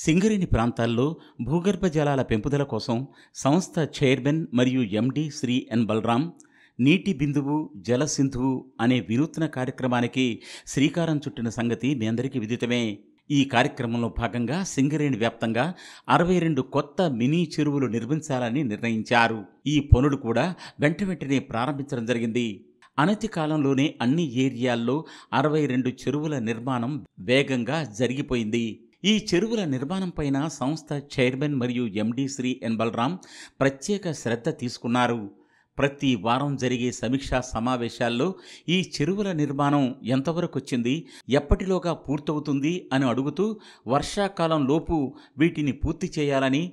సింగరేణి ప్రాంతాల్లో భూగర్భ జలాల పెంపుదల కోసం సంస్థ చైర్మన్ మరియు ఎండి శ్రీ ఎన్ బలరాం నీటి బిందువు జలసింధువు అనే వినూత్న కార్యక్రమానికి శ్రీకారం చుట్టిన సంగతి మీ అందరికీ విదితమే. ఈ కార్యక్రమంలో భాగంగా సింగరేణి వ్యాప్తంగా 62 కొత్త మినీ చెరువులు నిర్మించాలని నిర్ణయించారు. ఈ పనులు కూడా వెంటనే ప్రారంభించడం జరిగింది. అనతి కాలంలోనే అన్ని ఏరియాల్లో 62 చెరువుల నిర్మాణం వేగంగా జరిగిపోయింది. ఈ చెరువుల నిర్మాణం పైన సంస్థ చైర్మన్ మరియు ఎండి శ్రీ ఎన్ బలరాం ప్రత్యేక శ్రద్ధ తీసుకున్నారు. ప్రతి వారం జరిగే సమీక్షా సమావేశాల్లో ఈ చెరువుల నిర్మాణం ఎంతవరకు వచ్చింది, ఎప్పటిలోగా పూర్తవుతుంది అని అడుగుతూ వర్షాకాలం లోపు వీటిని పూర్తి చేయాలని,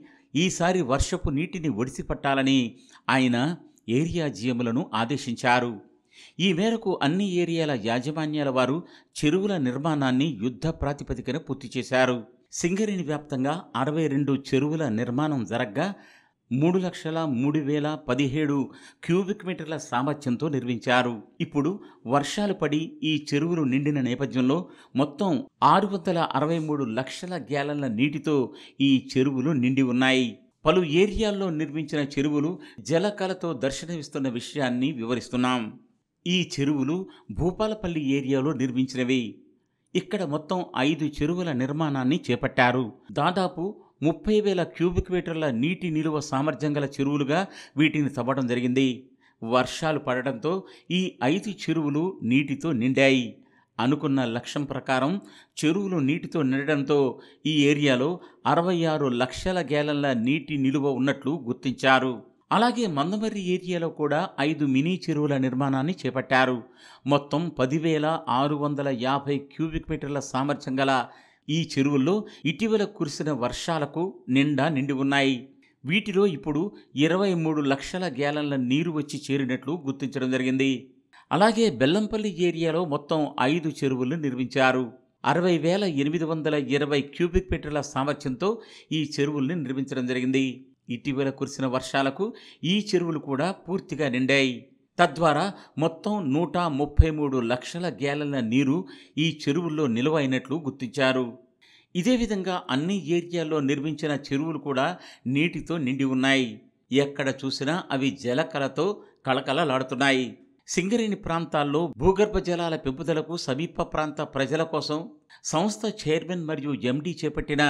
ఈసారి వర్షపు నీటిని ఒడిసిపట్టాలని ఆయన ఏరియా జీఎంలను ఆదేశించారు. ఈ మేరకు అన్ని ఏరియాల యాజమాన్యాల వారు చెరువుల నిర్మాణాన్ని యుద్ధ ప్రాతిపదికన పూర్తి చేశారు. సింగరేణి వ్యాప్తంగా 62 చెరువుల నిర్మాణం జరగ్గా 3,03,017 క్యూబిక్ మీటర్ల సామర్థ్యంతో నిర్మించారు. ఇప్పుడు వర్షాలు పడి ఈ చెరువులు నిండిన నేపథ్యంలో మొత్తం 663 లక్షల గ్యాలన్ల నీటితో ఈ చెరువులు నిండి ఉన్నాయి. పలు ఏరియాల్లో నిర్మించిన చెరువులు జలకళతో దర్శనమిస్తున్న విషయాన్ని వివరిస్తున్నాం. ఈ చెరువులు భూపాలపల్లి ఏరియాలో నిర్మించినవి. ఇక్కడ మొత్తం 5 చెరువుల నిర్మాణాన్ని చేపట్టారు. దాదాపు 30,000 క్యూబిక్ మీటర్ల నీటి నిలువ సామర్థ్యం గల చెరువులుగా వీటిని తవ్వడం జరిగింది. వర్షాలు పడడంతో ఈ 5 చెరువులు నీటితో నిండాయి. అనుకున్న లక్ష్యం ప్రకారం చెరువులు నీటితో నిండడంతో ఈ ఏరియాలో 66 లక్షల గ్యాలన్ల నీటి నిలువ ఉన్నట్లు గుర్తించారు. అలాగే మందమర్రి ఏరియాలో కూడా 5 మినీ చెరువుల నిర్మాణాన్ని చేపట్టారు. మొత్తం 10,650 క్యూబిక్ మీటర్ల సామర్థ్యం గల ఈ చెరువుల్లో ఇటీవల కురిసిన వర్షాలకు నిండి ఉన్నాయి. వీటిలో ఇప్పుడు 23 లక్షల గ్యాలన్ల నీరు వచ్చి చేరినట్లు గుర్తించడం జరిగింది. అలాగే బెల్లంపల్లి ఏరియాలో మొత్తం 5 చెరువులను నిర్మించారు. 60,820 క్యూబిక్ మీటర్ల సామర్థ్యంతో ఈ చెరువుల్ని నిర్మించడం జరిగింది. ఇటీవల కురిసిన వర్షాలకు ఈ చెరువులు కూడా పూర్తిగా నిండాయి. తద్వారా మొత్తం 133 లక్షల గ్యాలన్ల నీరు ఈ చెరువుల్లో నిల్వ అయినట్లు గుర్తించారు. ఇదే విధంగా అన్ని ఏరియాల్లో నిర్మించిన చెరువులు కూడా నీటితో నిండి ఉన్నాయి. ఎక్కడ చూసినా అవి జలకళతో కళకళలాడుతున్నాయి. సింగరేణి ప్రాంతాల్లో భూగర్భ జలాల పెంపుదలకు సమీప ప్రాంత ప్రజల కోసం సంస్థ చైర్మన్ మరియు ఎండి చేపట్టిన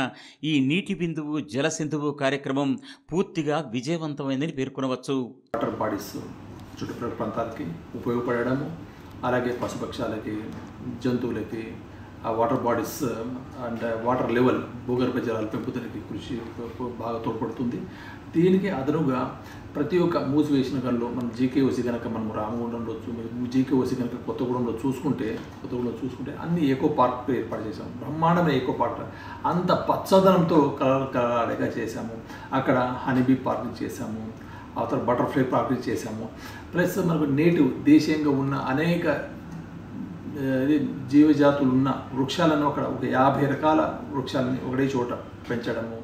ఈ నీటి బిందువు జలసింధువు కార్యక్రమం పూర్తిగా విజయవంతమైందని పేర్కొనవచ్చు. వాటర్ బాడీస్ చుట్టుప్రక్కల ప్రాంతాలకి ఉపయోగపడము, అలాగే పశుపక్షాలకి, జంతువులకి ఆ water bodies and water level భూగర్భ జలాల పెంపుదలకి కృషి బాగా తోడ్పడుతుంది. దీనికి అదనుగా ప్రతి ఒక్క మూసివేసిన గల్లో మన జీకేఓసి కనుక మనం రామగుండంలో జీకేఓసి కనుక కొత్తగూడెంలో చూసుకుంటే అన్ని ఎకో పార్క్ ఏర్పాటు చేసాము. బ్రహ్మాండమైన ఎకో పార్క్, అంత పచ్చదనంతో కలగా చేశాము. అక్కడ హనీబీ పార్క్ చేశాము, ఆ తర్వాత బటర్ఫ్లై పార్క్ చేశాము. ప్లస్ మనకు నేటివ్ దేశీయంగా ఉన్న అనేక జీవజాతులు ఉన్న వృక్షాలను ఒక 50 రకాల వృక్షాలని ఒకటే చోట పెంచడము,